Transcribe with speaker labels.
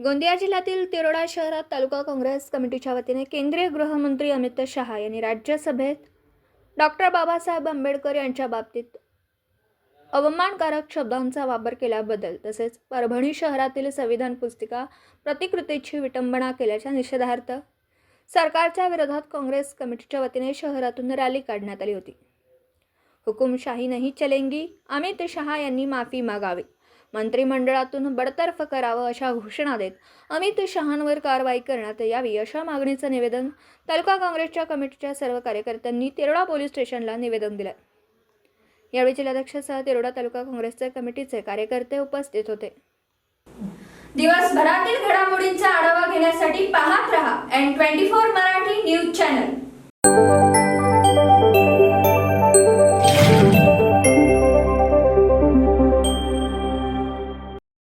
Speaker 1: गोंदिया जिल्ह्यातील तिरोडा शहरात तालुका काँग्रेस कमिटीच्या वतीने केंद्रीय गृहमंत्री अमित शहा यांनी राज्यसभेत डॉक्टर बाबासाहेब आंबेडकर यांच्या बाबतीत अवमानकारक शब्दांचा वापर केल्याबद्दल तसेच परभणी शहरातील संविधान पुस्तिका प्रतिकृतीची विटंबना केल्याच्या निषेधार्थ सरकारच्या विरोधात काँग्रेस कमिटीच्या वतीने शहरातून रॅली काढण्यात आली होती। हुकुमशाही नहीं चलेंगी, अमित शहा यांनी माफी मागावी, मंत्रिमंडळातून बडतर्फ करावं अशा घोषणा देत अमित शहांवर कारवाई करण्यात यावी अशा मागणीचं निवेदन तालुका काँग्रेसच्या कमिटीच्या सर्व कार्यकर्त्यांनी तिरोडा पोलीस स्टेशनला निवेदन दिलं। यावेळी जिल्हाध्यक्षासह तिरोडा तालुका काँग्रेसचे कमिटीचे कार्यकर्ते उपस्थित होते। दिवसभरातील घडामोडींचा आढावा घेण्यासाठी पाहत रहा N24 मराठी न्यूज चॅनल।